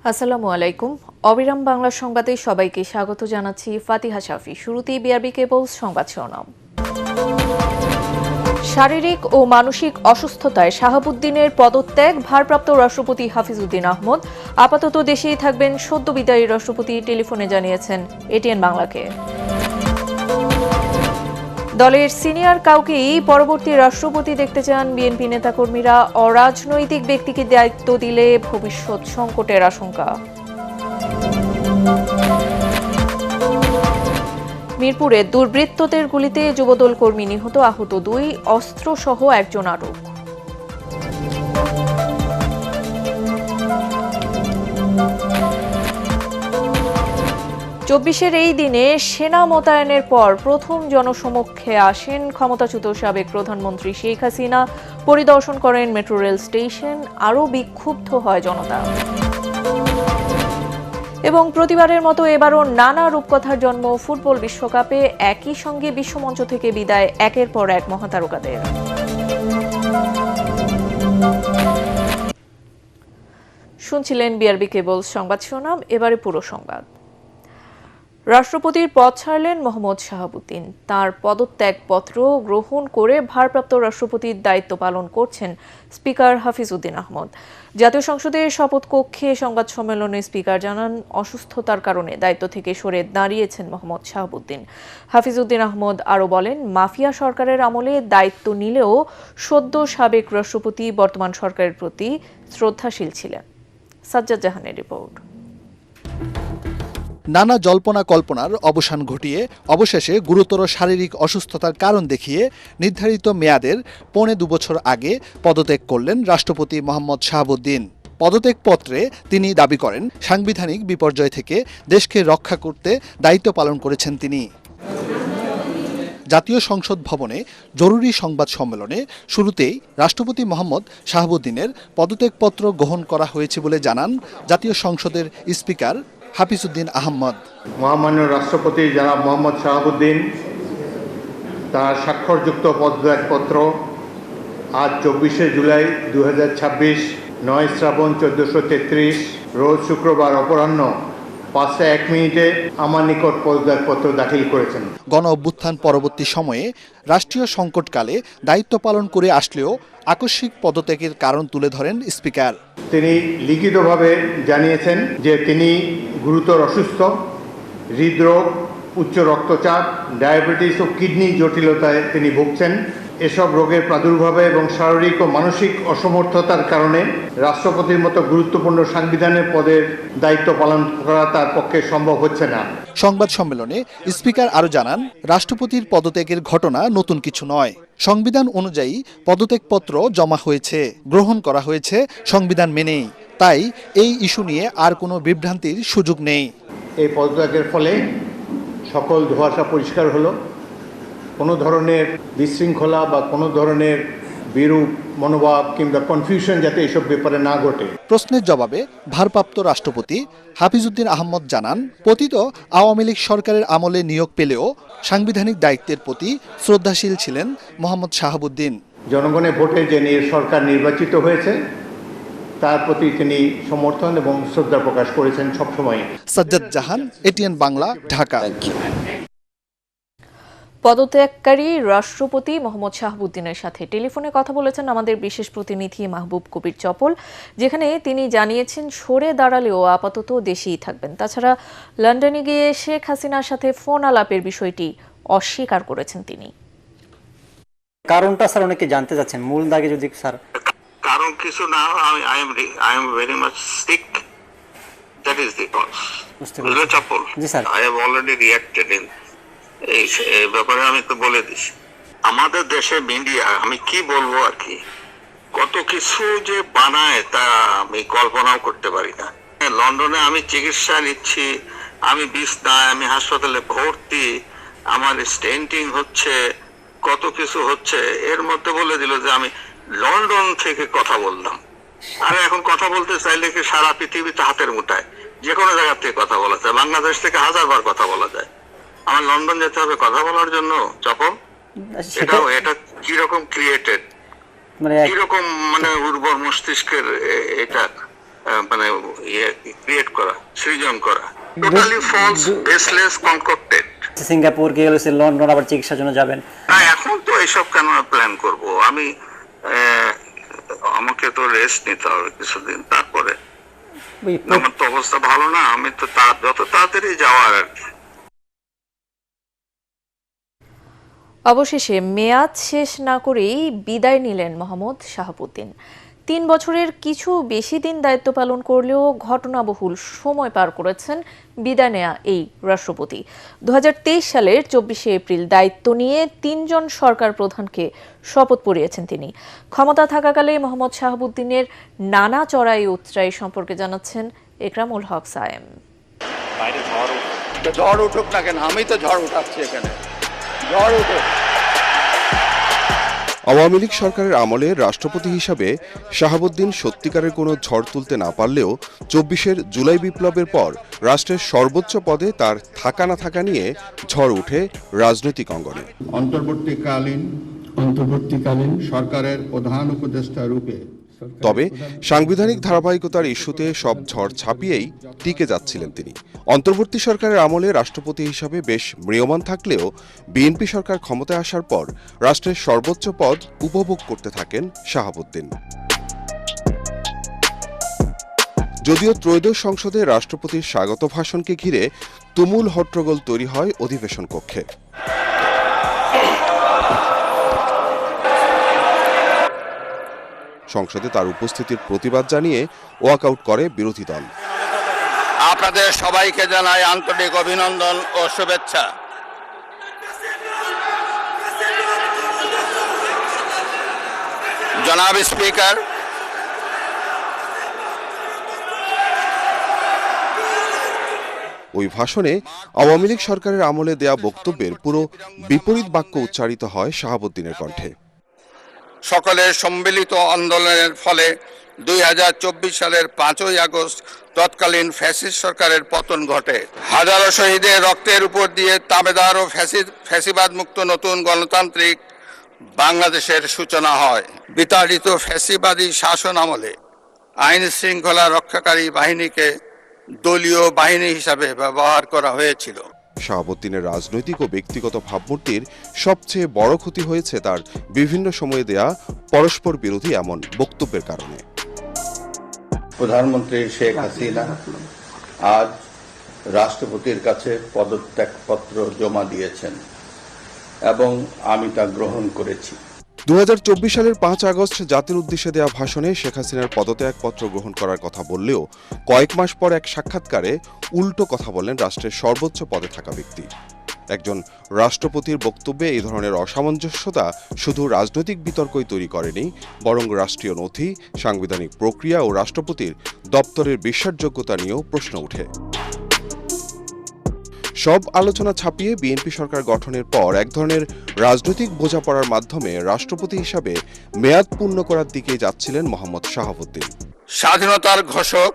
আসসালামু আলাইকুম। অবিরাম বাংলা সংবাদে সবাইকে স্বাগত জানাচ্ছি ফাতিহা শাফি। শুরুতেই বিআরবি কেবলস সংবাদ শিরোনাম। শারীরিক ও মানসিক অসুস্থতায় শাহাবুদ্দিনের পদত্যাগ, ভারপ্রাপ্ত রাষ্ট্রপতি হাফিজউদ্দিন আহমদ আপাতত দেশেই থাকবেন, সদ্য বিদায়ী রাষ্ট্রপতি টেলিফোনে জানিয়েছেন এটিএন বাংলাকে। দলের সিনিয়র কাউকেই পরবর্তী রাষ্ট্রপতি দেখতে চান বিএনপি নেতাকর্মীরা। অরাজনৈতিক ব্যক্তিকে দায়িত্ব দিলে ভবিষ্যৎ সংকটের আশঙ্কা। মিরপুরে দুর্বৃত্তদের গুলিতে যুবদল কর্মী নিহত, আহত 2, অস্ত্রসহ একজন আটক। চব্বিশের এই দিনে সেনা মোতায়েনের পর প্রথম জনসমক্ষে আসেন ক্ষমতাচ্যুত সাবেক প্রধানমন্ত্রী শেখ হাসিনা। পরিদর্শন করেন মেট্রো রেল স্টেশন। আরও বিক্ষুব্ধ হয় জনতা। এবং প্রতিবারের মতো এবারও নানা রূপকথার জন্ম ফুটবল বিশ্বকাপে। একই সঙ্গে বিশ্বমঞ্চ থেকে বিদায় একের পর এক মহাতারকাদের। শুনছিলেন বিআরবি কেবলস সংবাদ শিরোনাম, এবারে পুরো সংবাদ। রাষ্ট্রপতির পদ ছাড়লেন মোহাম্মদ শাহাবুদ্দিন। তার পদত্যাগপত্র গ্রহণ করে ভারপ্রাপ্ত রাষ্ট্রপতির দায়িত্ব পালন করছেন স্পিকার হাফিজউদ্দিন আহমদ। জাতীয় সংসদের শপথ কক্ষে সংবাদ সম্মেলনে স্পিকার জানান, অসুস্থতার কারণে দায়িত্ব থেকে সরে দাঁড়িয়েছেন মোহাম্মদ শাহাবুদ্দিন। হাফিজউদ্দিন আহমদ আরও বলেন, মাফিয়া সরকারের আমলে দায়িত্ব নিলেও সদ্য সাবেক রাষ্ট্রপতি বর্তমান সরকারের প্রতি শ্রদ্ধাশীল ছিলেন। সাজ্জাদ জাহানের রিপোর্ট। নানা জল্পনা কল্পনার অবসান ঘটিয়ে অবশেষে গুরুতর শারীরিক অসুস্থতার কারণ দেখিয়ে নির্ধারিত মেয়াদের 2.25 বছর আগে পদত্যাগ করলেন রাষ্ট্রপতি মোহাম্মদ শাহাবুদ্দিন। পদত্যাগপত্রে তিনি দাবি করেন, সাংবিধানিক বিপর্যয় থেকে দেশকে রক্ষা করতে দায়িত্ব পালন করেছেন তিনি। জাতীয় সংসদ ভবনে জরুরি সংবাদ সম্মেলনে শুরুতেই রাষ্ট্রপতি মোহাম্মদ শাহাবুদ্দিনের পদত্যাগপত্র গ্রহণ করা হয়েছে বলে জানান জাতীয় সংসদের স্পিকার হাফিজউদ্দিন আহমদ। মহামান্য রাষ্ট্রপতি জনাব মোহাম্মদ শাহাবুদ্দিন তার স্বাক্ষরযুক্ত পদত্যাগপত্র আজ 24শে জুলাই 2026 9 শ্রাবণ 1433 রোজ শুক্রবার অপরাহ্ন 5:01 আমার নিকট পদত্যাগপত্র দাখিল করেছেন। গণ অভ্যুত্থান পরবর্তী সময়ে রাষ্ট্রীয় সংকটকালে দায়িত্ব পালন করে আসলেও আকস্মিক পদত্যাগের কারণ তুলে ধরেন স্পিকার। তিনি লিখিতভাবে জানিয়েছেন যে তিনি গুরুতর অসুস্থ, হৃদরোগ, উচ্চ রক্তচাপ, ডায়াবেটিস ও কিডনি জটিলতায় তিনি ভুগছেন। এসব রোগের প্রাদুর্ভাবে এবং শারীরিক ও মানসিক অসমর্থতার কারণে রাষ্ট্রপতির মতো গুরুত্বপূর্ণ সাংবিধানিক পদের দায়িত্ব পালন করা তার পক্ষে সম্ভব হচ্ছে না। সংবাদ সম্মেলনে স্পিকার আরও জানান, রাষ্ট্রপতির পদত্যাগের ঘটনা নতুন কিছু নয়। সংবিধান অনুযায়ী পদত্যাগপত্র জমা হয়েছে, গ্রহণ করা হয়েছে সংবিধান মেনেই। তাই এই ইস্যু নিয়ে আর কোনো বিভ্রান্তির সুযোগ নেই। এই পদত্যাগের ফলে সকল ধোঁয়াশা পরিষ্কার হলো। কোনো ধরনের বিশৃঙ্খলা বা কোনো ধরনের বিরূপ মনোভাব কিংবা কনফিউশন যাতে এসব ব্যাপারে না ঘটে। প্রশ্নের জবাবে ভারপ্রাপ্ত রাষ্ট্রপতি হাফিজউদ্দিন আহমদ জানান, পতিত আওয়ামী লীগ সরকারের আমলে নিয়োগ পেলেও সাংবিধানিক দায়িত্বের প্রতি শ্রদ্ধাশীল ছিলেন মোহাম্মদ শাহাবুদ্দিন। জনগণের ভোটে যে সরকার নির্বাচিত হয়েছে তার প্রতি তিনি সমর্থন এবং শ্রদ্ধা প্রকাশ করেছেন সবসময়। সাজ্জাদ জাহান, এটিএন বাংলা, ঢাকা। পদত্যাগকারী রাষ্ট্রপতি মোহাম্মদ শাহাবুদ্দিনের সাথে টেলিফোনে কথা বলেছেন আমাদের বিশেষ প্রতিনিধি মাহবুব কবির চপল, যেখানে তিনি জানিয়েছেন সরে দাঁড়ালেও আপাতত দেশেই থাকবেন। তাছাড়া লন্ডনে গিয়ে শেখ হাসিনার সাথে ফোন আলাপের বিষয়টি অস্বীকার করেছেন তিনি। কারণটা স্যার অনেকে জানতে চাচ্ছেন, মূল দাগে যদি স্যার। কারণ কিছু না, I am very much sick. That is the cause. বুঝলে চপল? জি sir. I have already reacted in এই ব্যাপারে আমি তো বলে দিছি। আমাদের দেশে মিডিয়া, আমি কি বলবো আর কি, কত কিছু যে বানায় তা আমি কল্পনাও করতে পারি না। লন্ডনে আমি চিকিৎসা নিচ্ছি, আমি বিছনায়, আমি হাসপাতালে ভর্তি, আমার স্টেন্টিং হচ্ছে, কত কিছু হচ্ছে। এর মধ্যে বলে দিল যে আমি লন্ডন থেকে কথা বললাম। আর এখন কথা বলতে চাইলে কি সারা পৃথিবীতে হাতের মুঠায় যে কোনো জায়গা থেকে কথা বলা যায়। বাংলাদেশ থেকে 1000 বার কথা বলা যায়। আমার লন্ডন যেতে হবে কথা বলার জন্য? চপল, এটা কিরকম ক্রিয়েটেড, কিরকম মানে উর্বর মস্তিষ্কের এটা মানে ক্রিয়েট করা, সৃজন করা, টোটালি ফলস, বেসলেস, কনকক্টেড। সিঙ্গাপুর গিয়ে লন্ডন আবার চিকিৎসার জন্য যাবেন। এখন তো এসব কেন প্ল্যান করব আমি? আমাকে তো রেস্ট নিতে হবে কিছুদিন, তারপরে আমার তো অবস্থা ভালো না, আমি তো যত তাড়াতাড়ি যাওয়ার আর কি। অবশেষে মেয়াদ শেষ না করেই বিদায় নিলেন মোহাম্মদ শাহাবুদ্দিন। 3 বছরের কিছু বেশি দিন দায়িত্ব পালন করলেও ঘটনাবহুল সময় পার করেছেন বিদায় নেয়া এই রাষ্ট্রপতি। 2023 সালের 24শে এপ্রিল দায়িত্ব নিয়ে 3 জন সরকার প্রধানকে শপথ পড়িয়েছেন তিনি। ক্ষমতা থাকাকালে মোহাম্মদ শাহাবুদ্দিনের নানা চড়াই উতরাই সম্পর্কে জানাচ্ছেন একরামুল হক সায়েম। ঝড় উঠুক না কেন, আমি তো ঝড় উঠাচ্ছি এখানে, ঝড় উঠুক। আওয়ামী লীগ সরকারের আমলে রাষ্ট্রপতি হিসাবে শাহাবুদ্দিন সত্যিকারের কোনো ঝড় তুলতে না পারলেও 24-এর জুলাই বিপ্লবের পর রাষ্ট্রের সর্বোচ্চ পদে তার থাকা না থাকা নিয়ে ঝড় উঠে রাজনৈতিক অঙ্গনে। অন্তর্বর্তীকালীন সরকারের প্রধান উপদেষ্টা রূপে তবে সাংবিধানিক ধারাবাহিকতার ইস্যুতে সব ঝড় ছাপিয়েই টিকে যাচ্ছিলেন তিনি। অন্তর্বর্তী সরকারের আমলে রাষ্ট্রপতি হিসাবে বেশ ম্রিয়মাণ থাকলেও বিএনপি সরকার ক্ষমতায় আসার পর রাষ্ট্রের সর্বোচ্চ পদ উপভোগ করতে থাকেন শাহাবুদ্দিন। যদিও ত্রয়োদশ সংসদে রাষ্ট্রপতির স্বাগত ভাষণকে ঘিরে তুমুল হট্টগোল তৈরি হয় অধিবেশন কক্ষে। সংসদে তার উপস্থিতির প্রতিবাদ জানিয়ে ওয়াকআউট করে বিরোধী দল। আপনাদের সবাইকে জানাই আন্তরিক অভিনন্দন ও শুভেচ্ছা। জনাব স্পিকার, ওই ভাষণে আওয়ামী লীগ সরকারের আমলে দেয়া বক্তব্যের পুরো বিপরীত বাক্য উচ্চারিত হয় শাহাবুদ্দিনের কণ্ঠে। সকলের সম্মিলিত আন্দোলনের ফলে 2024 সালের 5ই আগস্ট তৎকালীন ফ্যাসিস্ট সরকারের পতন ঘটে। হাজারো শহীদের রক্তের উপর দিয়ে তাবেদার ও ফ্যাসিবাদ মুক্ত নতুন গণতান্ত্রিক বাংলাদেশের সূচনা হয়। বিতাড়িত ফ্যাসিবাদী শাসন আমলে আইন শৃঙ্খলা রক্ষাকারী বাহিনীকে দলীয় বাহিনী হিসাবে ব্যবহার করা হয়েছিল। শাহাবুদ্দিনের রাজনৈতিক ও ব্যক্তিগত ভাবমূর্তির সবচেয়ে বড় ক্ষতি হয়েছে তার বিভিন্ন সময়ে দেয়া পরস্পর বিরোধী এমন বক্তব্যের কারণে। প্রধানমন্ত্রী শেখ হাসিনা আজ রাষ্ট্রপতির কাছে পদত্যাগপত্র জমা দিয়েছেন এবং আমি তা গ্রহণ করেছি। 2024 সালের 5 আগস্ট জাতির উদ্দেশ্যে দেওয়া ভাষণে শেখ হাসিনার পদত্যাগপত্র গ্রহণ করার কথা বললেও কয়েক মাস পর এক সাক্ষাৎকারে উল্টো কথা বললেন রাষ্ট্রের সর্বোচ্চ পদে থাকা ব্যক্তি। একজন রাষ্ট্রপতির বক্তব্যে এই ধরনের অসামঞ্জস্যতা শুধু রাজনৈতিক বিতর্কই তৈরি করেনি, বরং রাষ্ট্রীয় নথি, সাংবিধানিক প্রক্রিয়া ও রাষ্ট্রপতির দপ্তরের বিশ্বাসযোগ্যতা নিয়েও প্রশ্ন ওঠে। সব আলোচনা ছাপিয়ে বিএনপি সরকার গঠনের পর এক ধরনের রাজনৈতিক বোঝাপড়ার মাধ্যমে রাষ্ট্রপতি হিসাবে মেয়াদ পূর্ণ করার দিকে যাচ্ছিলেন মোহাম্মদ শাহাবুদ্দিন। স্বাধীনতার ঘোষক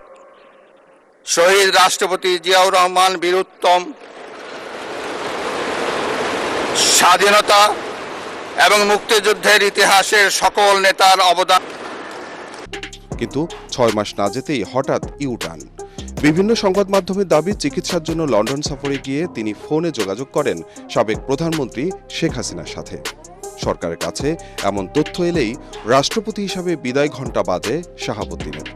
শহীদ রাষ্ট্রপতি জিয়াউর রহমান বীরুত্তম, স্বাধীনতা এবং মুক্তিযুদ্ধের ইতিহাসের সকল নেতার অবদান। কিন্তু 6 মাস না যেতেই হঠাৎ ইউটার্ন। বিভিন্ন সংবাদ মাধ্যমের দাবি, চিকিৎসার জন্য লন্ডন সফরে গিয়ে তিনি ফোনে যোগাযোগ করেন সাবেক প্রধানমন্ত্রী শেখ হাসিনার সাথে। সরকারের কাছে এমন তথ্য এলেই রাষ্ট্রপতি হিসাবে বিদায় ঘণ্টা বাজে শাহাবুদ্দিনের।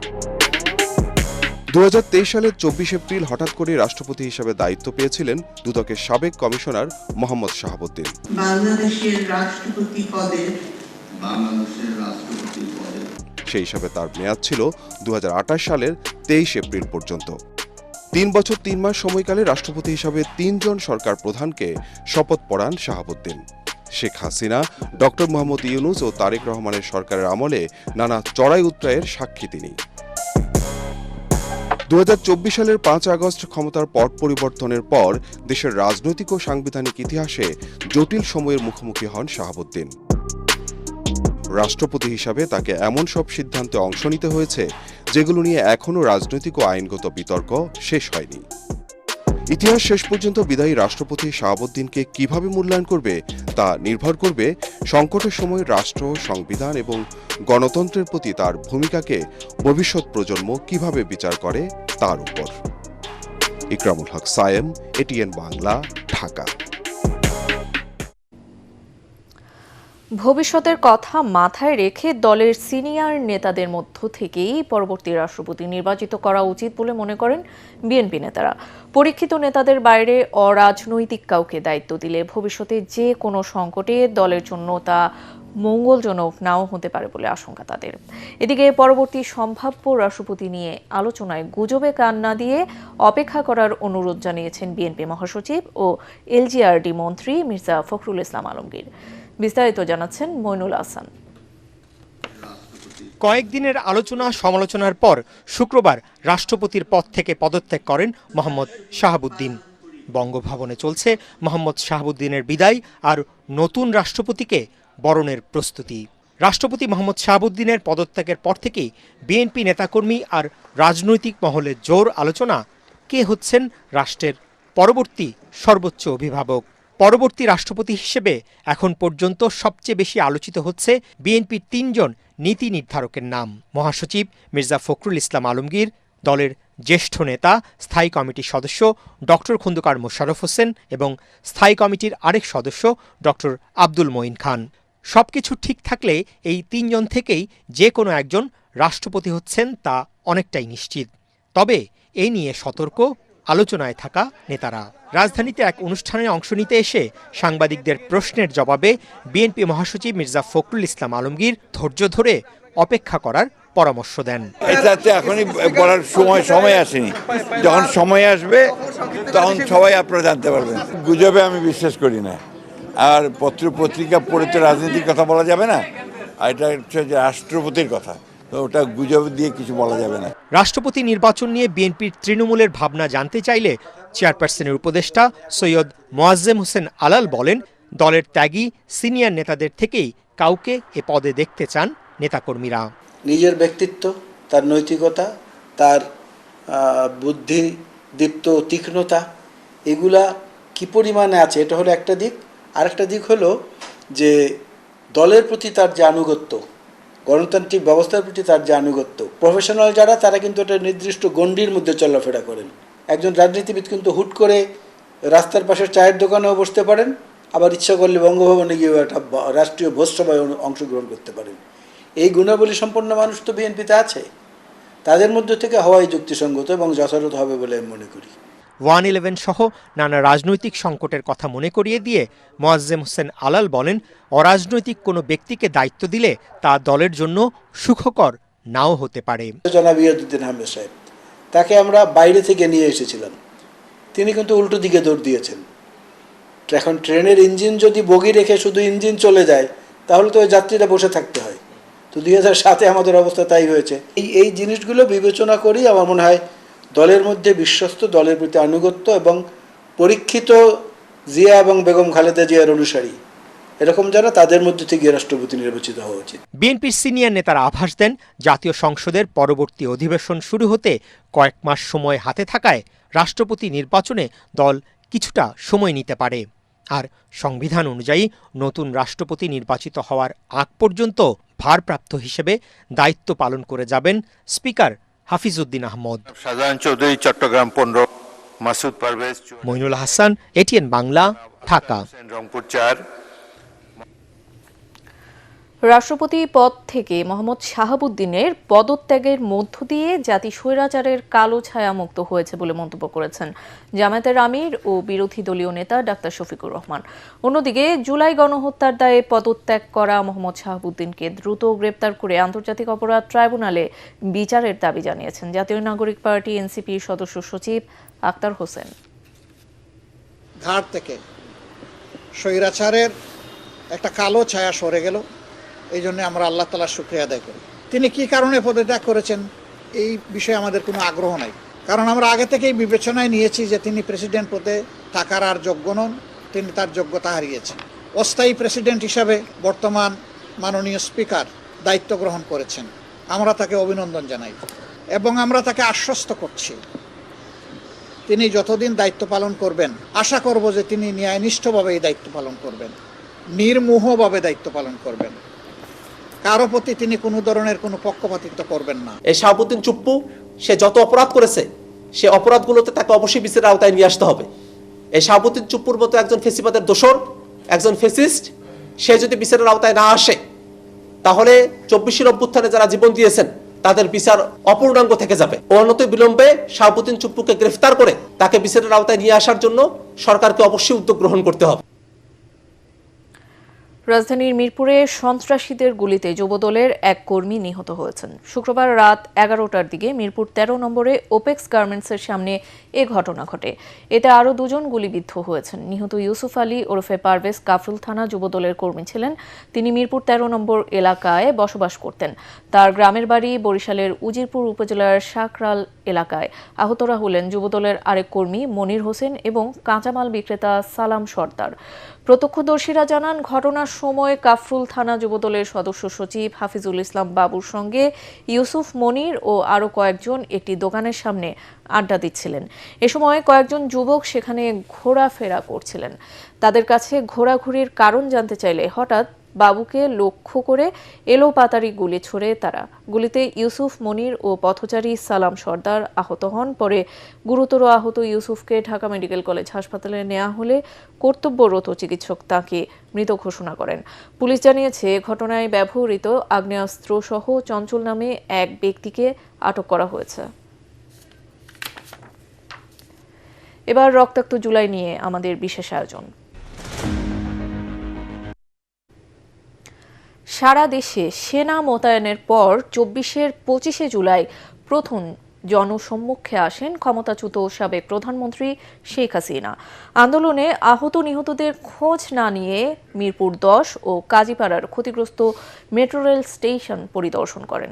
2023 সালের 24 এপ্রিল হঠাৎ করে রাষ্ট্রপতি হিসাবে দায়িত্ব পেয়েছিলেন দুদকের সাবেক কমিশনার মোহাম্মদ শাহাবুদ্দিন। বাংলাদেশের রাষ্ট্রপতি পদে সেই হিসাবে তার মেয়াদ ছিল 2028 সালের 23 এপ্রিল পর্যন্ত। 3 বছর 3 মাস সময়কালে রাষ্ট্রপতি হিসাবে 3 জন সরকার প্রধানকে শপথ পড়ান শাহাবুদ্দিন। শেখ হাসিনা, ডক্টর মোহাম্মদ ইউনূস ও তারেক রহমানের সরকারের আমলে নানা চড়াই উতরাইয়ের সাক্ষী তিনি। 2024 সালের 5 আগস্ট ক্ষমতার পট পরিবর্তনের পর দেশের রাজনৈতিক ও সাংবিধানিক ইতিহাসে জটিল সময়ের মুখোমুখি হন শাহাবুদ্দিন। রাষ্ট্রপতি হিসাবে তাকে এমন সব সিদ্ধান্তে অংশ নিতে হয়েছে যেগুলো নিয়ে এখনও রাজনৈতিক ও আইনগত বিতর্ক শেষ হয়নি। ইতিহাস শেষ পর্যন্ত বিদায়ী রাষ্ট্রপতি শাহাবুদ্দিনকে কিভাবে মূল্যায়ন করবে তা নির্ভর করবে সংকটের সময় রাষ্ট্র, সংবিধান এবং গণতন্ত্রের প্রতি তার ভূমিকাকে ভবিষ্যৎ প্রজন্ম কিভাবে বিচার করে তার উপর। ইকরামুল হক সায়েম, এটিএন বাংলা, ঢাকা। ভবিষ্যতের কথা মাথায় রেখে দলের সিনিয়র নেতাদের মধ্য থেকেই পরবর্তী রাষ্ট্রপতি নির্বাচিত করা উচিত বলে মনে করেন বিএনপি নেতারা। পরীক্ষিত নেতাদের বাইরে অরাজনৈতিক কাউকে দায়িত্ব দিলে ভবিষ্যতে যে কোনো সংকটে দলের জন্য তা মঙ্গলজনক নাও হতে পারে বলে আশঙ্কা তাদের। এদিকে পরবর্তী সম্ভাব্য রাষ্ট্রপতি নিয়ে আলোচনায় গুজবে কান না দিয়ে অপেক্ষা করার অনুরোধ জানিয়েছেন বিএনপি মহাসচিব ও এলজিআরডি মন্ত্রী মির্জা ফখরুল ইসলাম আলমগীর। বিস্তারিত জানাচ্ছেন মইনুল হাসান। কয়েকদিনের আলোচনা সমালোচনার পর শুক্রবার রাষ্ট্রপতির পদ থেকে পদত্যাগ করেন মোহাম্মদ শাহাবুদ্দিন। বঙ্গভবনে চলছে মোহাম্মদ শাহাবুদ্দিনের বিদায় আর নতুন রাষ্ট্রপতিকে বরণের প্রস্তুতি। রাষ্ট্রপতি মোহাম্মদ শাহাবুদ্দিনের পদত্যাগের পর থেকেই বিএনপি নেতাকর্মী আর রাজনৈতিক মহলে জোর আলোচনা কে হচ্ছেন রাষ্ট্রের পরবর্তী সর্বোচ্চ অভিভাবক। পরবর্তী রাষ্ট্রপতি হিসেবে এখন পর্যন্ত সবচেয়ে বেশি আলোচিত হচ্ছে বিএনপির ৩ জন নীতি নির্ধারকের নাম। মহাসচিব মির্জা ফখরুল ইসলাম আলমগীর, দলের জ্যেষ্ঠ নেতা স্থায়ী কমিটির সদস্য ডক্টর খন্দকার মোশাররফ হোসেন এবং স্থায়ী কমিটির আরেক সদস্য ডক্টর আব্দুল মঈন খান। সবকিছু ঠিক থাকলে এই ৩ জন থেকেই যে কোনো একজন রাষ্ট্রপতি হচ্ছেন তা অনেকটাই নিশ্চিত। তবে এই নিয়ে সতর্ক আলোচনায় থাকা নেতারা। রাজধানীতে এক অনুষ্ঠানে অংশ নিতে এসে সাংবাদিকদের প্রশ্নের জবাবে বিএনপি মহাসচিব মির্জা ফখরুল ইসলাম আলমগীর ধৈর্য ধরে অপেক্ষা করার পরামর্শ দেন। এটাতে এখনই বলার সময় আসেনি, যখন সময় আসবে তখন সবাই আপনারা জানতে পারবেন। গুজবে আমি বিশ্বাস করি না, আর পত্র পত্রিকা পড়ে তো রাজনীতির কথা বলা যাবে না, আর এটা হচ্ছে যে রাষ্ট্রপতির কথা, তো ওটা গুজব দিয়ে কিছু বলা যাবে না। রাষ্ট্রপতি নির্বাচন নিয়ে বিএনপির তৃণমূলের ভাবনা জানতে চাইলে চেয়ারপারসনের উপদেষ্টা সৈয়দ মোয়াজ্জেম হোসেন আলাল বলেন, দলের ত্যাগী সিনিয়র নেতাদের থেকেই কাউকে এ পদে দেখতে চান নেতাকর্মীরা। নিজের ব্যক্তিত্ব, তার নৈতিকতা, তার বুদ্ধি দীপ্ত তীক্ষ্ণতা, এগুলা কি পরিমাণে আছে এটা হলো একটা দিক। আরেকটা দিক হলো যে দলের প্রতি তার যে আনুগত্য, গণতান্ত্রিক ব্যবস্থার প্রতি তার যে আনুগত্য। প্রফেশনাল যারা, তারা কিন্তু একটা নির্দিষ্ট গণ্ডির মধ্যে চলাফেরা করেন। একজন রাজনীতিবিদ কিন্তু হুট করে রাস্তার পাশে চায়ের দোকানেও বসতে পারেন, আবার ইচ্ছা করলে বঙ্গভবনে গিয়ে একটা রাষ্ট্রীয় ভোজসভায় অংশগ্রহণ করতে পারেন। এই গুণাবলী সম্পন্ন মানুষ তো বিএনপিতে আছে, তাদের মধ্যে থেকে হওয়াই যুক্তিসঙ্গত এবং যথাযথ হবে বলে আমি মনে করি। 111 সহ নানা রাজনৈতিক সংকটের কথা মনে করিয়ে দিয়ে মোয়াজ্জেম হোসেন আলাল বলেন, অরাজনৈতিক কোনো ব্যক্তিকে দায়িত্ব দিলে তা দলের জন্য সুখকর নাও হতে পারে। জনাব ইয়াদউদ্দিন আহমেদ সাহেব, তাকে আমরা বাইরে থেকে নিয়ে এসেছিলাম, তিনি কিন্তু উল্টো দিকে দৌড় দিয়েছেন। এখন ট্রেনের ইঞ্জিন যদি বগি রেখে শুধু ইঞ্জিন চলে যায়, তাহলে তো ওই যাত্রীরা বসে থাকতে হয়। তো 2007-এ আমাদের অবস্থা তাই হয়েছে। এই জিনিসগুলো বিবেচনা করি আমার মনে হয় দলের মধ্যে বিশ্বস্ত, দলের প্রতি আনুগত্য এবং পরীক্ষিত জিয়া এবং বেগম খালেদা জিয়ার অনুসারী এরকম যারা, তাদের মধ্যে থেকে রাষ্ট্রপতি নির্বাচিত হওয়া উচিত। বিএনপির সিনিয়র নেতারা আভাস দেন, জাতীয় সংসদের পরবর্তী অধিবেশন শুরু হতে কয়েক মাস সময় হাতে থাকায় রাষ্ট্রপতি নির্বাচনে দল কিছুটা সময় নিতে পারে। আর সংবিধান অনুযায়ী নতুন রাষ্ট্রপতি নির্বাচিত হওয়ার আগ পর্যন্ত ভারপ্রাপ্ত হিসেবে দায়িত্ব পালন করে যাবেন স্পিকার হাফিজউদ্দিন আহমদ। শাহজাহান চৌধুরী, চট্টগ্রাম 15, মাসুদ পারভেজ, মইনুল হাসান, এটিএন বাংলা, ঢাকা। রংপুর 4। রাষ্ট্রপতি পদ থেকে মোহাম্মদ শাহাবুদ্দিনের পদত্যাগের মধ্য দিয়ে জাতি স্বৈরাচারের কালো ছায়া মুক্ত হয়েছে বলে মন্তব্য করেছেন জামায়াতের আমির ও বিরোধী দলীয় নেতা ডাক্তার শফিকুর রহমান। অন্যদিকে জুলাই গণহত্যার দায়ে পদত্যাগ করা মোহাম্মদ শাহাবুদ্দিনকে দ্রুত গ্রেপ্তার করে আন্তর্জাতিক অপরাধ ট্রাইব্যুনালে বিচারের দাবি জানিয়েছেন জাতীয় নাগরিক পার্টি এনসিপির সদস্য সচিব আক্তার হোসেন। ঘাট থেকে স্বৈরাচারের একটা কালো ছায়া সরে গেল, এই জন্য আমরা আল্লাহ তাআলার শুকরিয়া আদায় করি। তিনি কি কারণে পদত্যাগ করেছেন এই বিষয়ে আমাদের কোনো আগ্রহ নাই, কারণ আমরা আগে থেকেই বিবেচনায় নিয়েছি যে তিনি প্রেসিডেন্ট পদে থাকার আর যোগ্য নন, তিনি তার যোগ্যতা হারিয়েছেন। অস্থায়ী প্রেসিডেন্ট হিসাবে বর্তমান মাননীয় স্পিকার দায়িত্ব গ্রহণ করেছেন, আমরা তাকে অভিনন্দন জানাই এবং আমরা তাকে আশ্বস্ত করছি তিনি যতদিন দায়িত্ব পালন করবেন, আশা করব যে তিনি ন্যায়নিষ্ঠভাবে এই দায়িত্ব পালন করবেন, নির্মোহভাবে দায়িত্ব পালন করবেন। কারো প্রতি তিনি কোনো ধরনের কোনো পক্ষপাতিত্ব করবেন না। এই শাহাবুদ্দিন চুপ্পু সে যত অপরাধ করেছে, সে অপরাধগুলোতে তাকে অবশ্যই বিচারের আওতায় নিয়ে আসতে হবে। এই শাহাবুদ্দিন চুপ্পুর মতো একজন ফেসিবাদের দোসর, একজন ফেসিস্ট, সে যদি বিচারের আওতায় না আসে, তাহলে 24 অভ্যুত্থানে যারা জীবন দিয়েছেন তাদের বিচার অপূর্ণাঙ্গ থেকে যাবে। অনন্ত বিলম্বে শাহাবুদ্দিন চুপ্পুকে গ্রেফতার করে তাকে বিচারের আওতায় নিয়ে আসার জন্য সরকারকে অবশ্যই উদ্যোগ গ্রহণ করতে হবে। রাজধানীর মিরপুরে সন্ত্রাসীদের গুলিতে যুবদলের এক কর্মী নিহত হয়েছেন। শুক্রবার রাত 11টার দিকে মিরপুর 13 নম্বরে ওপেক্স গার্মেন্টসের সামনে এ ঘটনা ঘটে। এতে আরও 2 জন গুলিবিদ্ধ হয়েছেন। নিহত ইউসুফ আলী ওরফে পারভেজ কাফরুল থানা যুবদলের কর্মী ছিলেন। তিনি মিরপুর 13 নম্বর এলাকায় বসবাস করতেন। তার গ্রামের বাড়ি বরিশালের উজিরপুর উপজেলার সাকরাল এলাকায়। আহতরা হলেন যুবদলের আরেক কর্মী মনির হোসেন এবং কাঁচামাল বিক্রেতা সালাম সর্দার। প্রত্যক্ষদর্শীরা জানান, ঘটনার সময় কাফরুল থানা যুবদলের সদস্য সচিব হাফিজুল ইসলাম বাবুর সঙ্গে ইউসুফ, মনির ও আরও কয়েকজন একটি দোকানের সামনে আড্ডা দিচ্ছিলেন। এ সময় কয়েকজন যুবক সেখানে ঘোরাফেরা করছিলেন। তাদের কাছে ঘোরাঘুরির কারণ জানতে চাইলে হঠাৎ বাবুকে লক্ষ্য করে এলোপাতাড়ি গুলি ছোড়ে তারা। গুলিতে ইউসুফ, মনির ও পথচারী সালাম সর্দার আহত হন। পরে গুরুতর আহত ইউসুফকে ঢাকা মেডিকেল কলেজ হাসপাতালে নেওয়া হলে কর্তব্যরত চিকিৎসক তাকে মৃত ঘোষণা করেন। পুলিশ জানিয়েছে, ঘটনায় ব্যবহৃত আগ্নেয়াস্ত্র সহ চঞ্চল নামে এক ব্যক্তিকে আটক করা হয়েছে। এবার রক্তাক্ত জুলাই নিয়ে আমাদের বিশেষ আয়োজন। সারা দেশে সেনা মোতায়েনের পর 24-এর 25শে জুলাই প্রথম জনসম্মুখে আসেন ক্ষমতাচ্যুত সাবেক প্রধানমন্ত্রী শেখ হাসিনা। আন্দোলনে আহত নিহতদের খোঁজ না নিয়ে মিরপুর 10 ও কাজীপাড়ার ক্ষতিগ্রস্ত মেট্রো রেল স্টেশন পরিদর্শন করেন।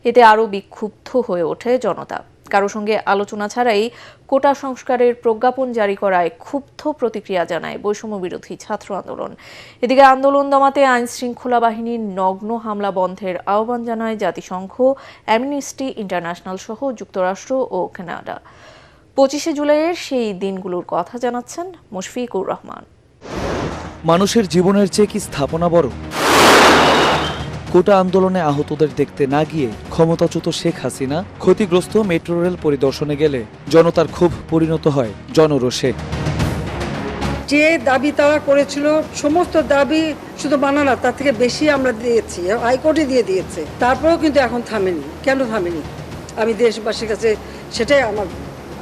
এতে আরও বিক্ষুব্ধ হয়ে ওঠে জনতা। কারো সঙ্গে আলোচনা ছাড়াই কোটা সংস্কারের প্রজ্ঞাপন জারি করায় ক্ষুব্ধ প্রতিক্রিয়া জানায় বৈষম্য বিরোধী ছাত্র আন্দোলন। এদিকে আন্দোলন দমাতে আইন শৃঙ্খলা বাহিনীর নগ্ন হামলা বন্ধের আহ্বান জানায় জাতিসংঘ, অ্যামনেস্টি ইন্টারন্যাশনাল সহ যুক্তরাষ্ট্র ও কানাডা। 25শে জুলাইয়ের সেই দিনগুলোর কথা জানাচ্ছেন মুশফিকুর রহমান। মানুষের জীবনের চেয়ে কি স্থাপনা বড়? কোটা আন্দোলনে আহতদের দেখতে না গিয়ে ক্ষমতাচ্যুত শেখ হাসিনা ক্ষতিগ্রস্ত মেট্রো রেল পরিদর্শনে গেলে জনতার ক্ষোভ পরিণত হয় জনরোষে। যে দাবি তারা করেছিল, সমস্ত দাবি শুধু মানা না, তার থেকে বেশি আমরা দিয়েছি, হাইকোর্টে দিয়ে দিয়েছে। তারপরেও কিন্তু এখন থামেনি। কেন থামেনি? আমি দেশবাসীর কাছে সেটাই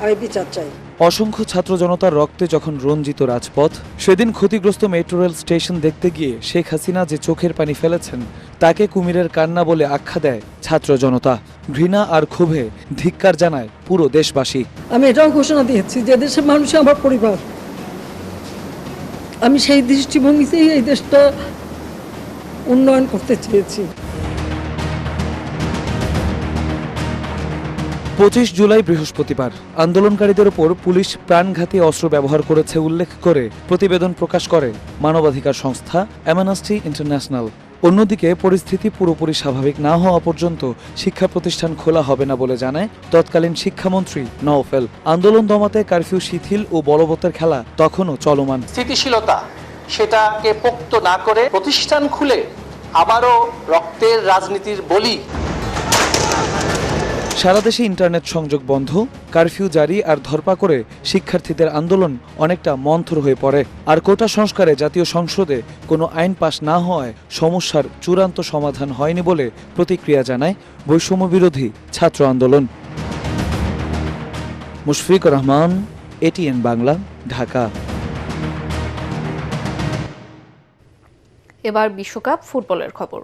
আমি বিচার চাই। অসংখ্য ছাত্র জনতার রক্তে যখন রঞ্জিত রাজপথ, সেদিন ক্ষতিগ্রস্ত মেট্রো রেল স্টেশন দেখতে গিয়ে শেখ হাসিনা যে চোখের পানি ফেলেছেন তাকে কুমিরের কান্না বলে আখ্যা দেয় ছাত্র জনতা। ঘৃণা আর ক্ষোভে ধিক্কার জানায় পুরো দেশবাসী। আমি এটাও ঘোষণা দিয়েছি যে দেশের মানুষ আমার পরিবার। আমি সেই দৃষ্টিভঙ্গিতেই এই দেশটা উন্নয়ন করতে চেয়েছি। 25 জুলাই বৃহস্পতিবার আন্দোলনকারীদের ওপর পুলিশ প্রাণঘাতী অস্ত্র ব্যবহার করেছে উল্লেখ করে প্রতিবেদন প্রকাশ করে মানবাধিকার সংস্থা অ্যামনেস্টি ইন্টারন্যাশনাল। অন্যদিকে পরিস্থিতি পুরোপুরি স্বাভাবিক না হওয়া পর্যন্ত শিক্ষা প্রতিষ্ঠান খোলা হবে না বলে জানায় তৎকালীন শিক্ষামন্ত্রী নওফেল। আন্দোলন দমাতে কারফিউ শিথিল ও বলবতের খেলা তখনও চলমান। স্থিতিশীলতা সেটাকে পোক্ত না করে প্রতিষ্ঠান খুলে আবারও রক্তের রাজনীতির বলি। সারা দেশে ইন্টারনেট সংযোগ বন্ধ, কারফিউ জারি আর ধরপাকড়ে শিক্ষার্থীদের আন্দোলন অনেকটা মন্থর হয়ে পড়ে। আর কোটা সংস্কারে জাতীয় সংসদে কোনো আইন পাশ না হওয়ায় সমস্যার চূড়ান্ত সমাধান হয়নি বলে প্রতিক্রিয়া জানায় বৈষম্য বিরোধী ছাত্র আন্দোলন। মুশফিকুর রহমান, এটিএন বাংলা, ঢাকা। এবার বিশ্বকাপ ফুটবলের খবর।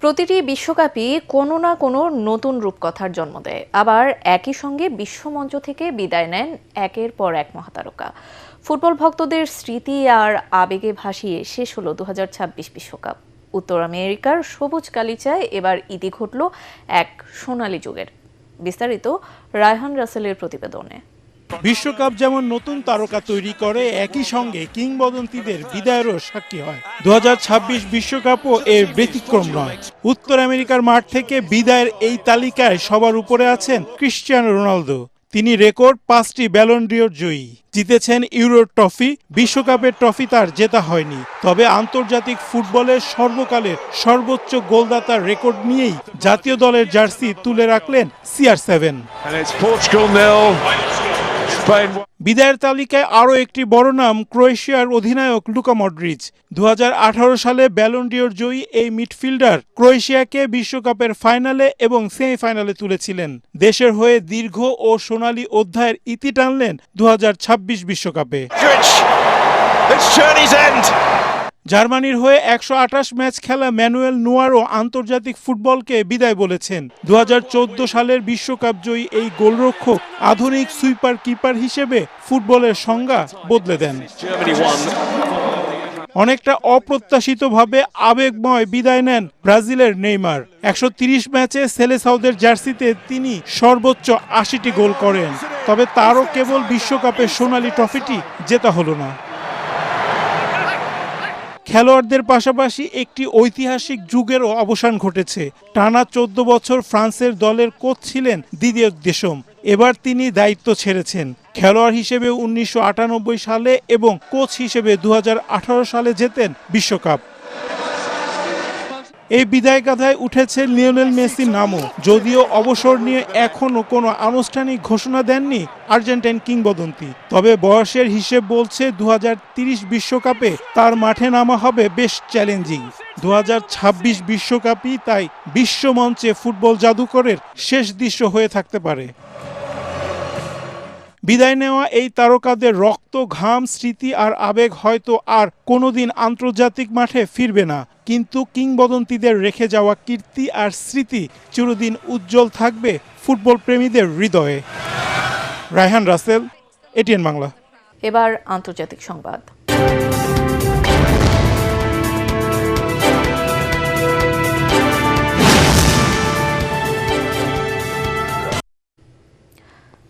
প্রতিটি বিশ্বকাপই কোনো না কোনো নতুন রূপকথার জন্ম দেয়, আবার একই সঙ্গে বিশ্বমঞ্চ থেকে বিদায় নেন একের পর এক মহাতারকা। ফুটবল ভক্তদের স্মৃতি আর আবেগে ভাসিয়ে শেষ হলো 2026 বিশ্বকাপ। উত্তর আমেরিকার সবুজ গালিচায় এবার ইতি ঘটল এক সোনালী যুগের। বিস্তারিত রায়হান রাসেলের প্রতিবেদনে। বিশ্বকাপ যেমন নতুন তারকা তৈরি করে, একই সঙ্গে কিংবদন্তিদের বিদায়েরও সাক্ষী হয়। 2026 বিশ্বকাপও এর ব্যতিক্রম নয়। উত্তর আমেরিকার মাঠ থেকে বিদায়ের এই তালিকায় সবার উপরে আছেন ক্রিশ্চিয়ানো রোনালদো। তিনি রেকর্ড 5টি ব্যালন ডিওর জয়ী, জিতেছেন ইউরো ট্রফি। বিশ্বকাপের ট্রফি তার জেতা হয়নি, তবে আন্তর্জাতিক ফুটবলের সর্বকালের সর্বোচ্চ গোলদাতার রেকর্ড নিয়েই জাতীয় দলের জার্সি তুলে রাখলেন CR7। বিদায়ের তালিকায় আরও একটি বড় নাম ক্রোয়েশিয়ার অধিনায়ক লুকা মডরিচ। 2018 সালে ব্যালন ডিওর জয়ী এই মিডফিল্ডার ক্রোয়েশিয়াকে বিশ্বকাপের ফাইনালে এবং সেমিফাইনালে তুলেছিলেন। দেশের হয়ে দীর্ঘ ও সোনালী অধ্যায়ের ইতি টানলেন 2026 বিশ্বকাপে। জার্মানির হয়ে 128 ম্যাচ খেলা ম্যানুয়েল নুয়ারও আন্তর্জাতিক ফুটবলকে বিদায় বলেছেন। 2014 সালের বিশ্বকাপ জয়ী এই গোলরক্ষক আধুনিক সুইপার কিপার হিসেবে ফুটবলের সংজ্ঞা বদলে দেন। অনেকটা অপ্রত্যাশিতভাবে আবেগময় বিদায় নেন ব্রাজিলের নেইমার। 130 ম্যাচে সেলেসাওদের জার্সিতে তিনি সর্বোচ্চ 80টি গোল করেন, তবে তারও কেবল বিশ্বকাপের সোনালী ট্রফিটি জেতা হলো না। খেলোয়াড়দের পাশাপাশি একটি ঐতিহাসিক যুগেরও অবসান ঘটেছে। টানা 14 বছর ফ্রান্সের দলের কোচ ছিলেন দিদিয়ের দেশম। এবার তিনি দায়িত্ব ছেড়েছেন। খেলোয়াড় হিসেবে 1998 সালে এবং কোচ হিসেবে 2018 সালে জেতেন বিশ্বকাপ। এই বিদায় গাথায় উঠেছে লিওনেল মেসির নামও, যদিও অবসর নিয়ে এখনও কোনো আনুষ্ঠানিক ঘোষণা দেননি আর্জেন্টাইন কিংবদন্তি। তবে বয়সের হিসেব বলছে 2030 বিশ্বকাপে তার মাঠে নামা হবে বেশ চ্যালেঞ্জিং। 2026 বিশ্বকাপই তাই বিশ্বমঞ্চে ফুটবল জাদুকরের শেষ দৃশ্য হয়ে থাকতে পারে। বিদায় নেওয়া এই তারকাদের রক্ত, ঘাম, স্মৃতি আর আবেগ হয়তো আর কোনোদিন আন্তর্জাতিক মাঠে ফিরবে না, কিন্তু কিংবদন্তিদের রেখে যাওয়া কীর্তি আর স্মৃতি চিরদিন উজ্জ্বল থাকবে ফুটবল প্রেমীদের হৃদয়ে। রায়হান রাসেল, এটিএন বাংলা। এবার আন্তর্জাতিক সংবাদ।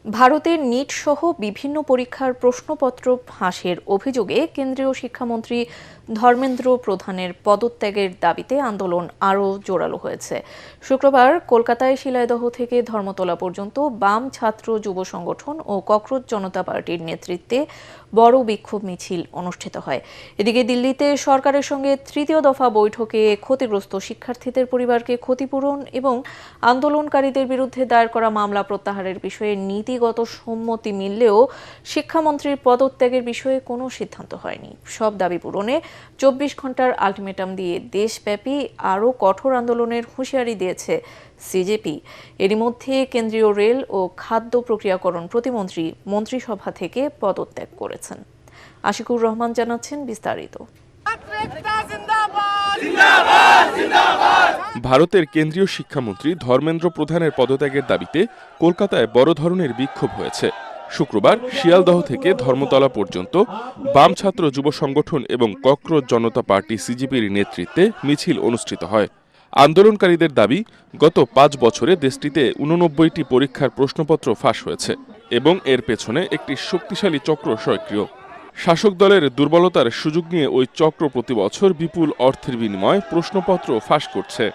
ভারতের নিট সহ বিভিন্ন পরীক্ষার প্রশ্নপত্র ফাঁসের অভিযোগে কেন্দ্রীয় শিক্ষামন্ত্রী ধর্মেন্দ্র প্রধানের পদত্যাগের দাবিতে আন্দোলন আরও জোরালো হয়েছে। শুক্রবার কলকাতায় শিলাইদহ থেকে ধর্মতলা পর্যন্ত বাম ছাত্র যুব সংগঠন ও ককরোচ জনতা পার্টির নেতৃত্বে বড় বিক্ষোভ মিছিল অনুষ্ঠিত হয়। এদিকে দিল্লিতে সরকারের সঙ্গে তৃতীয় দফা বৈঠকে ক্ষতিগ্রস্ত শিক্ষার্থীদের পরিবারকে ক্ষতিপূরণ এবং আন্দোলনকারীদের বিরুদ্ধে দায়ের করা মামলা প্রত্যাহারের বিষয়ে নীতিগত সম্মতি মিললেও শিক্ষামন্ত্রীর পদত্যাগের বিষয়ে কোনো সিদ্ধান্ত হয়নি। সব দাবি পূরণে 24 ঘন্টার আলটিমেটাম দিয়ে দেশব্যাপী আরও কঠোর আন্দোলনের হুঁশিয়ারি দিয়েছে সিজেপি। এরই মধ্যে কেন্দ্রীয় রেল ও খাদ্য প্রক্রিয়াকরণ প্রতিমন্ত্রী মন্ত্রিসভা থেকে পদত্যাগ করেছেন। আশিকুর রহমান জানাচ্ছেন বিস্তারিত। ভারতের কেন্দ্রীয় শিক্ষামন্ত্রী ধর্মেন্দ্র প্রধানের পদত্যাগের দাবিতে কলকাতায় বড় ধরনের বিক্ষোভ হয়েছে। শুক্রবার শিয়ালদহ থেকে ধর্মতলা পর্যন্ত বাম ছাত্র যুব সংগঠন এবং ককরোচ জনতা পার্টি সিজিপির নেতৃত্বে মিছিল অনুষ্ঠিত হয়। আন্দোলনকারীদের দাবি, গত 5 বছরে দেশটিতে 89টি পরীক্ষার প্রশ্নপত্র ফাঁস হয়েছে এবং এর পেছনে একটি শক্তিশালী চক্র সক্রিয়। শাসক দলের দুর্বলতার সুযোগ নিয়ে ওই চক্র প্রতি বছর বিপুল অর্থের বিনিময়ে প্রশ্নপত্র ফাঁস করছে।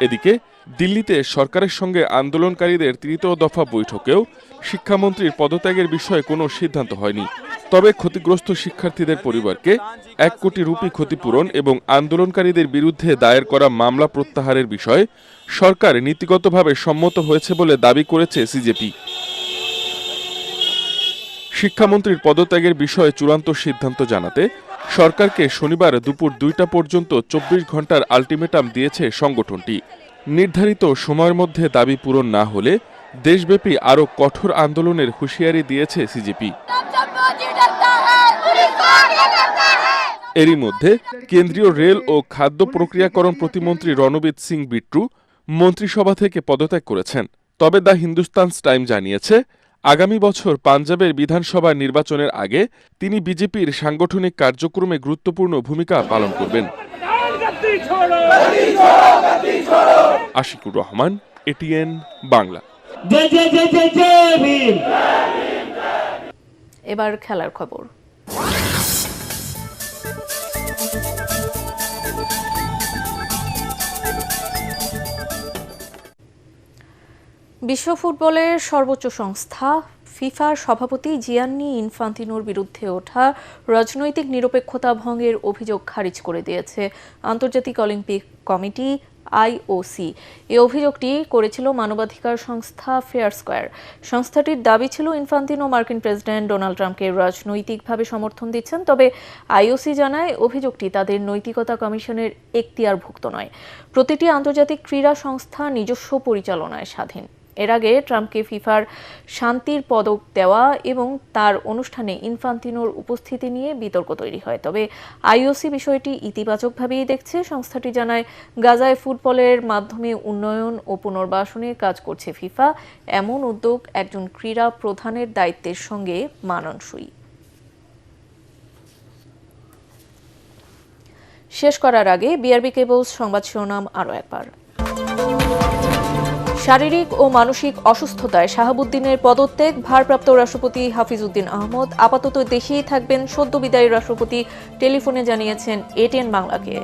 এদিকে দিল্লিতে সরকারের সঙ্গে আন্দোলনকারীদের তৃতীয় দফা বৈঠকেও শিক্ষামন্ত্রীর পদত্যাগের বিষয়ে কোনো সিদ্ধান্ত হয়নি। তবে ক্ষতিগ্রস্ত শিক্ষার্থীদের পরিবারকে 1 কোটি রুপি ক্ষতিপূরণ এবং আন্দোলনকারীদের বিরুদ্ধে দায়ের করা মামলা প্রত্যাহারের বিষয়ে সরকার নীতিগতভাবে সম্মত হয়েছে বলে দাবি করেছে সিজেপি। শিক্ষামন্ত্রীর পদত্যাগের বিষয়ে চূড়ান্ত সিদ্ধান্ত জানাতে সরকারকে শনিবার দুপুর 2টা পর্যন্ত 24 ঘন্টার আলটিমেটাম দিয়েছে সংগঠনটি। নির্ধারিত সময়ের মধ্যে দাবি পূরণ না হলে দেশব্যাপী আরও কঠোর আন্দোলনের হুঁশিয়ারি দিয়েছে সিজেপি। এরই মধ্যে কেন্দ্রীয় রেল ও খাদ্য প্রক্রিয়াকরণ প্রতিমন্ত্রী রণবীর সিং বিট্টু মন্ত্রিসভা থেকে পদত্যাগ করেছেন। তবে দ্য হিন্দুস্তান টাইমস জানিয়েছে, আগামী বছর পাঞ্জাবের বিধানসভা নির্বাচনের আগে তিনি বিজেপির সাংগঠনিক কার্যক্রমে গুরুত্বপূর্ণ ভূমিকা পালন করবেন। আশিকুর রহমান, এটিএন বাংলা। এবার খেলার খবর। বিশ্ব ফুটবলের সর্বোচ্চ সংস্থা ফিফার সভাপতি জিয়ান্নি ইনফান্তিনোর বিরুদ্ধে ওঠা রাজনৈতিক নিরপেক্ষতা ভঙ্গের অভিযোগ খারিজ করে দিয়েছে আন্তর্জাতিক অলিম্পিক কমিটি আইওসি। এই অভিযোগটি করেছিল মানবাধিকার সংস্থা ফেয়ার স্কয়ার। সংস্থাটির দাবি ছিল ইনফান্তিনো মার্কিন প্রেসিডেন্ট ডোনাল্ড ট্রাম্পকে রাজনৈতিকভাবে সমর্থন দিচ্ছেন, তবে আইওসি জানায় অভিযোগটি তাদের নৈতিকতা কমিশনের এখতিয়ারভুক্ত নয়। প্রতিটি আন্তর্জাতিক ক্রীড়া সংস্থা নিজস্ব পরিচালনায় স্বাধীন। এর আগে ট্রাম্পকে ফিফার শান্তির পদক দেওয়া এবং তার অনুষ্ঠানে ইনফান্তিনোর উপস্থিতি নিয়ে বিতর্ক তৈরি হয়, তবে আইওসি বিষয়টি ইতিবাচকভাবেই দেখছে। সংস্থাটি জানায় গাজায় ফুটবলের মাধ্যমে উন্নয়ন ও পুনর্বাসনে কাজ করছে ফিফা। এমন উদ্যোগ একজন ক্রীড়া প্রধানের দায়িত্বের সঙ্গে মানানসই। শেষ করার আগে বিআরবি কেবলস সংবাদ শিরোনাম আরও একবার। শারীরিক ও মানসিক অসুস্থতায় শাহাবুদ্দিনের পদত্যাগ, ভারপ্রাপ্ত রাষ্ট্রপতি হাফিজ উদ্দিন আহমদ আপাতত দেশেই থাকবেন, সদ্য বিদায়ী রাষ্ট্রপতি টেলিফোনে জানিয়েছেন এটিএন বাংলাকে।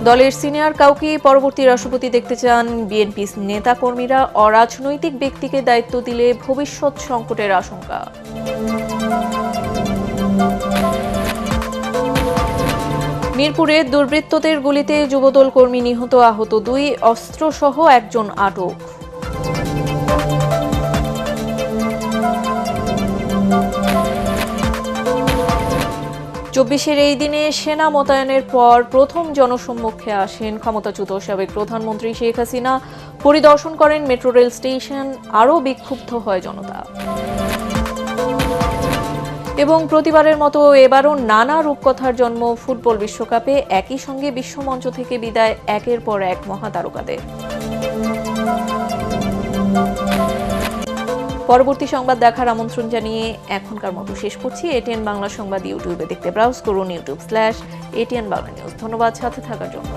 দলের সিনিয়র কাউকে পরবর্তী রাষ্ট্রপতি দেখতে চান বিএনপি নেতাকর্মীরা, অরাজনৈতিক ব্যক্তিকে দায়িত্ব দিলে ভবিষ্যৎ সংকটের আশঙ্কা। মিরপুরে দুর্বৃত্তদের গুলিতে যুবদল কর্মী নিহত, আহত ২, অস্ত্রসহ একজন আটক। চব্বিশের এই দিনে সেনা মোতায়েনের পর প্রথম জনসম্মুখে আসেন ক্ষমতাচ্যুত সাবেক প্রধানমন্ত্রী শেখ হাসিনা। পরিদর্শন করেন মেট্রো রেল স্টেশন, আরও বিক্ষুব্ধ হয় জনতা। এবং প্রতিবারের মতো এবারও নানা রূপকথার জন্ম ফুটবল বিশ্বকাপে, একই সঙ্গে বিশ্বমঞ্চ থেকে বিদায় একের পর এক মহাতারকাদের। পরবর্তী সংবাদ দেখার আমন্ত্রণ জানিয়ে এখনকার মতো শেষ করছি। এটিএন বাংলা সংবাদ ইউটিউবে দেখতে ব্রাউজ করুন youtube/ATN Bangla News। ধন্যবাদ সাথে থাকার জন্য।